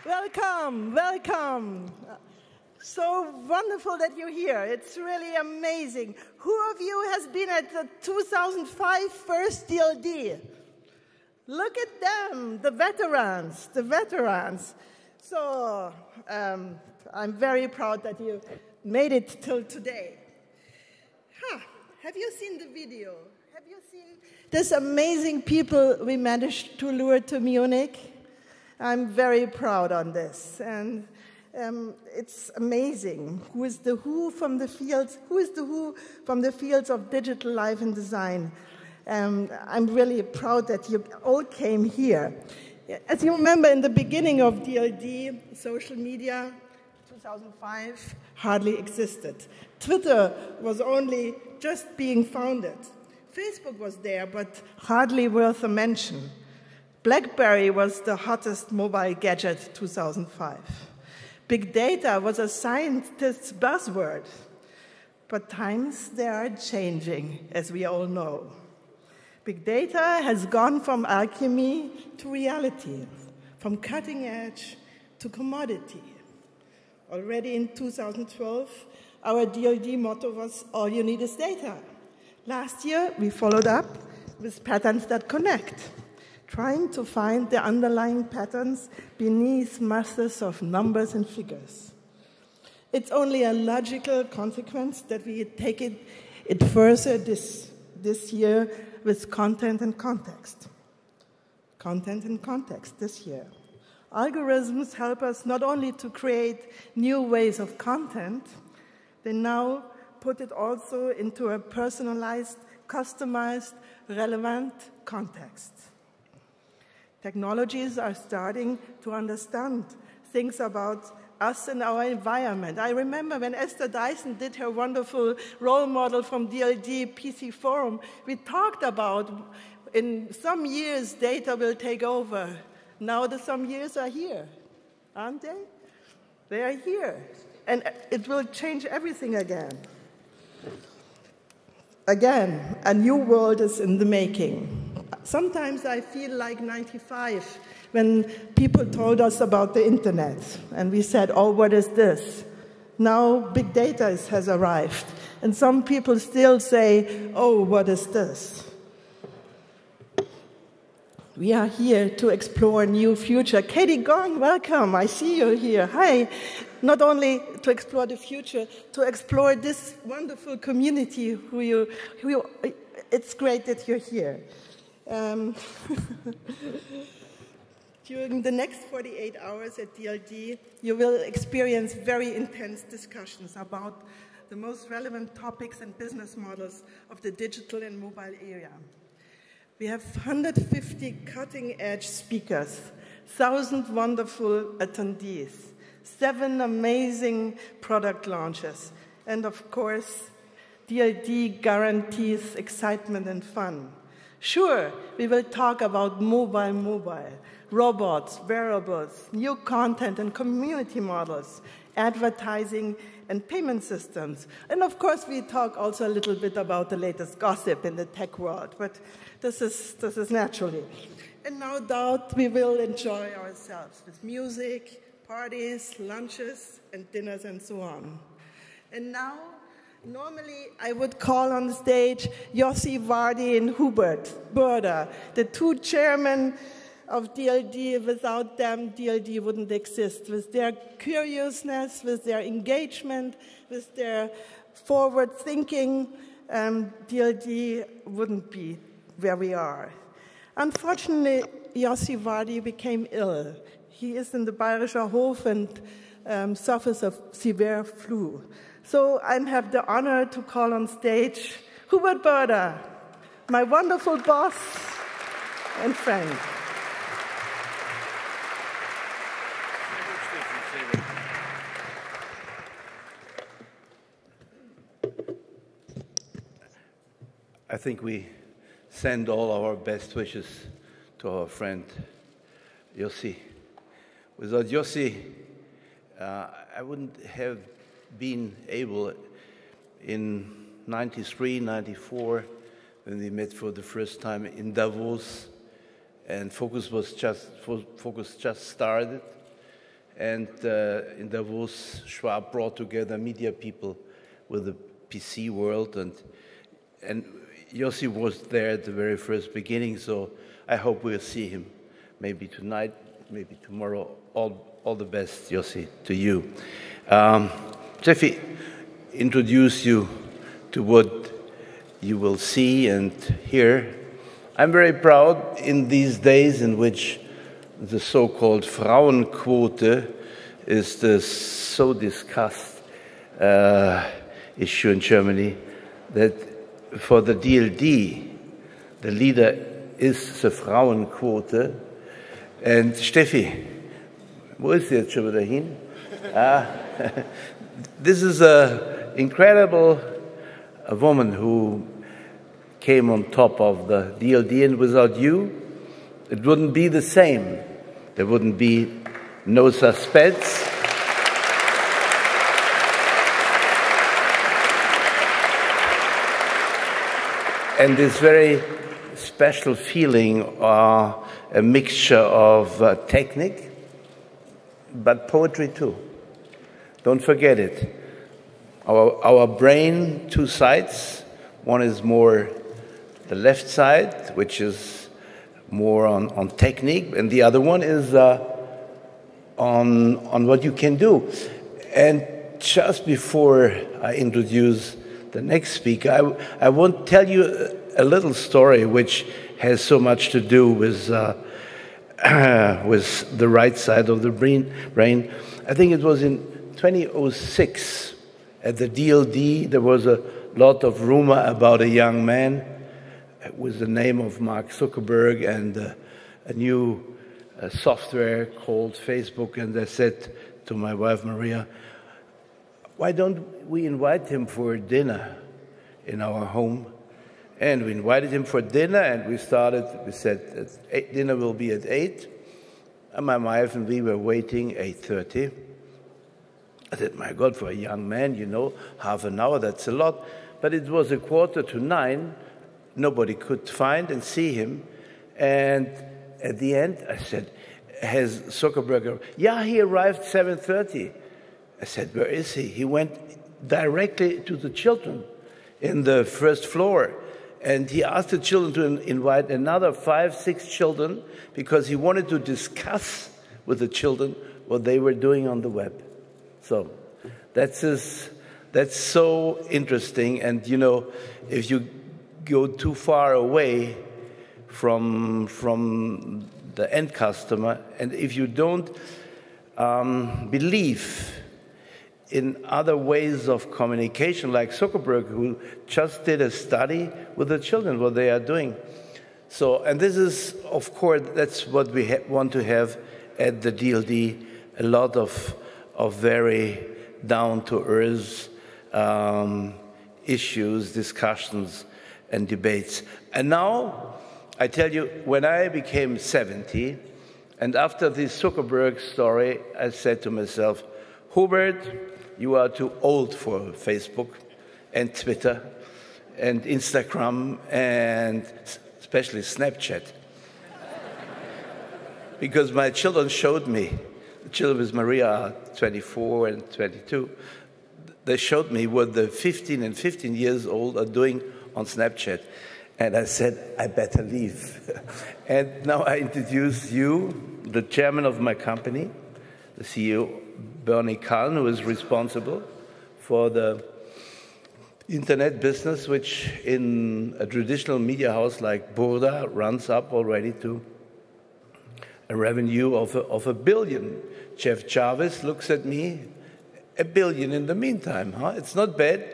Welcome, welcome. So wonderful that you're here. It's really amazing. Who of you has been at the 2005 first DLD? Look at them, the veterans, the veterans. So I'm very proud that you made it till today. Have you seen the video? Have you seen this amazing people we managed to lure to Munich? I'm very proud on this, and it's amazing. Who is the who from the fields? Who is the who from the fields of digital life and design? I'm really proud that you all came here. As you remember, in the beginning of DLD, social media, 2005, hardly existed. Twitter was only just being founded. Facebook was there, but hardly worth a mention. BlackBerry was the hottest mobile gadget 2005. Big data was a scientist's buzzword. But times, they are changing, as we all know. Big data has gone from alchemy to reality, from cutting edge to commodity. Already in 2012, our DLD motto was, all you need is data. Last year, we followed up with patterns that connect, trying to find the underlying patterns beneath masses of numbers and figures. It's only a logical consequence that we take it further this year with content and context. Content and context this year. Algorithms help us not only to create new ways of content, they now put it also into a personalized, customized, relevant context. Technologies are starting to understand things about us and our environment. I remember when Esther Dyson did her wonderful role model from DLD PC Forum, we talked about in some years data will take over. Now the some years are here, aren't they? They are here. And it will change everything again. Again, a new world is in the making. Sometimes I feel like 95 when people told us about the internet and we said, oh, what is this? Now big data has arrived and some people still say, oh, what is this? We are here to explore a new future. Katie Gong, welcome, I see you here. Hi. Not only to explore the future, to explore this wonderful community it's great that you're here. During the next 48 hours at DLD, you will experience very intense discussions about the most relevant topics and business models of the digital and mobile era. We have 150 cutting-edge speakers, 1,000 wonderful attendees, 7 amazing product launches, and of course, DLD guarantees excitement and fun. Sure, we will talk about mobile, robots, wearables, new content and community models, advertising and payment systems. And of course, we talk also a little bit about the latest gossip in the tech world, but this is naturally. And no doubt we will enjoy ourselves with music, parties, lunches, and dinners, and so on. And now, normally I would call on stage Yossi Vardi and Hubert Burda, the 2 chairmen of DLD. Without them, DLD wouldn't exist. With their curiousness, with their engagement, with their forward thinking, DLD wouldn't be where we are. Unfortunately, Yossi Vardi became ill. He is in the Bayerischer Hof and suffers of severe flu. So I have the honor to call on stage Hubert Burda, my wonderful boss and friend. I think we send all our best wishes to our friend Yossi. Without Yossi, I wouldn't have been able in 93, 94, when we met for the first time in Davos, and Focus just started, And in Davos, Schwab brought together media people with the PC world, and Yossi was there at the very first beginning, so I hope we'll see him maybe tonight, maybe tomorrow. All the best, Yossi, to you. Steffi, introduce you to what you will see and hear. I'm very proud in these days in which the so-called Frauenquote is the so discussed issue in Germany, that for the DLD, the leader is the Frauenquote. And Steffi, wo ist sie jetzt schon wieder hin? This is an incredible woman who came on top of the DLD, and without you, it wouldn't be the same. There wouldn't be no suspense. And this very special feeling, a mixture of technique, but poetry too. Don't forget it. Our brain, two sides. One is more the left side, which is more on technique, and the other one is on what you can do. And just before I introduce the next speaker, I want to tell you a little story which has so much to do with the right side of the brain. I think it was in 2006 at the DLD. There was a lot of rumor about a young man with the name of Mark Zuckerberg and a new software called Facebook. And I said to my wife, Maria, why don't we invite him for dinner in our home? And we invited him for dinner, and we said dinner will be at 8. And my wife and we were waiting 8:30. I said, my God, for a young man, you know, half an hour, that's a lot. But it was 8:45. Nobody could find and see him. And at the end, I said, has Zuckerberg arrived? Yeah, he arrived 7:30. I said, where is he? He went directly to the children in the first floor. And he asked the children to invite another 5, 6 children because he wanted to discuss with the children what they were doing on the web. So that's so interesting. And, you know, if you go too far away from the end customer, and if you don't believe in other ways of communication, like Zuckerberg, who just did a study with the children, what they are doing. So, and this is, of course, that's what we want to have at the DLD, a lot of very down-to-earth issues, discussions, and debates. And now, I tell you, when I became 70, and after this Zuckerberg story, I said to myself, Hubert, you are too old for Facebook and Twitter and Instagram and especially Snapchat. Because my children showed me, the children with Maria are 24 and 22, they showed me what the 15 and 15 years old are doing on Snapchat. And I said, I better leave. And now I introduce you, the chairman of my company, the CEO, Kallen, who is responsible for the internet business, which in a traditional media house like Burda runs up already to a revenue of $1 billion. Jeff Jarvis looks at me, $1 billion in the meantime, huh? It's not bad.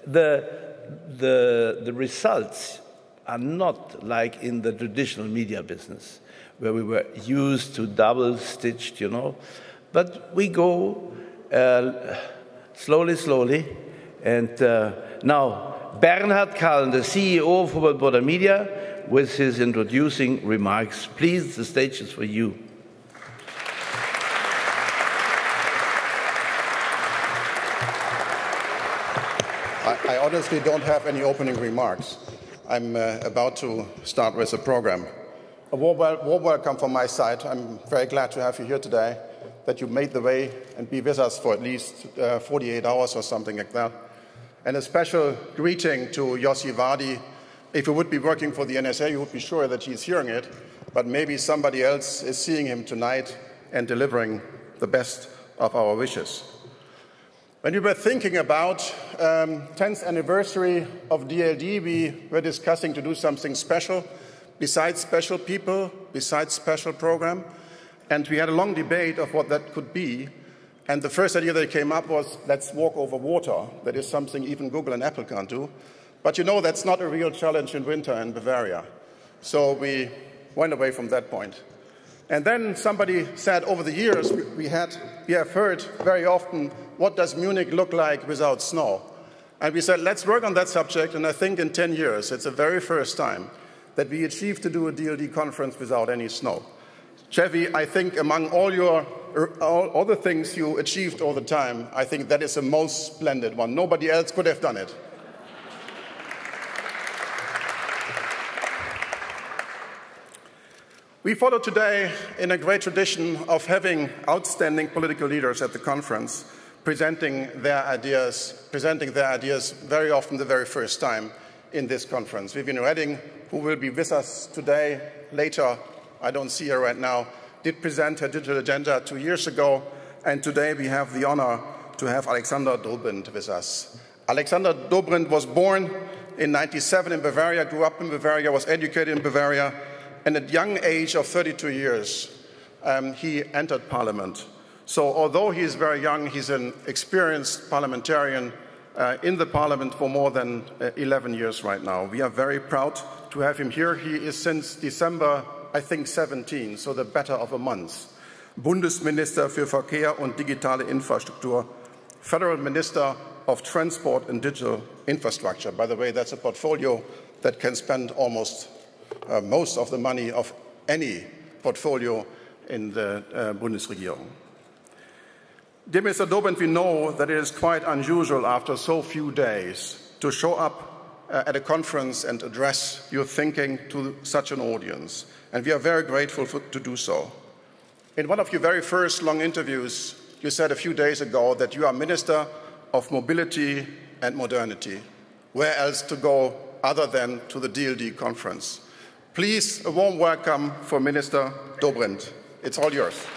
The results are not like in the traditional media business, where we were used to double-stitched, you know. But we go slowly, slowly. And now, Bernhard Kallen, the CEO of Hubert Burda Media, with his introducing remarks. Please, the stage is for you. I honestly don't have any opening remarks. I'm about to start with the program. A warm welcome from my side. I'm very glad to have you here today. that you made the way and be with us for at least 48 hours or something like that. And a special greeting to Yossi Vardi. If he would be working for the NSA, you would be sure that he's hearing it, but maybe somebody else is seeing him tonight and delivering the best of our wishes. When we were thinking about 10th anniversary of DLD, we were discussing to do something special, besides special people, besides special program, and we had a long debate of what that could be. And the first idea that came up was, let's walk over water. That is something even Google and Apple can't do. But you know, that's not a real challenge in winter in Bavaria. So we went away from that point. And then somebody said, over the years, we have heard very often, what does Munich look like without snow? And we said, let's work on that subject, and I think in 10 years, it's the very first time that we achieved to do a DLD conference without any snow. Chevy, I think among all the things you achieved all the time, I think that is the most splendid one. Nobody else could have done it. We follow today in a great tradition of having outstanding political leaders at the conference presenting their ideas very often the very first time in this conference. Viviane Reding, who will be with us today, later, I don't see her right now, did present her digital agenda 2 years ago, and today we have the honor to have Alexander Dobrindt with us. Alexander Dobrindt was born in 1997 in Bavaria, grew up in Bavaria, was educated in Bavaria, and at young age of 32 years, he entered parliament. So although he is very young, he's an experienced parliamentarian in the parliament for more than 11 years right now. We are very proud to have him here. He is since December, I think, 17, so the better of a month. Bundesminister für Verkehr und digitale Infrastruktur, Federal Minister of Transport and Digital Infrastructure. By the way, that's a portfolio that can spend almost most of the money of any portfolio in the Bundesregierung. Dear Mr. Dobrindt, we know that it is quite unusual after so few days to show up at a conference and address your thinking to such an audience, and we are very grateful to do so. In one of your very first long interviews, you said a few days ago that you are Minister of Mobility and Modernity. Where else to go other than to the DLD conference? Please, a warm welcome for Minister Dobrindt. It's all yours.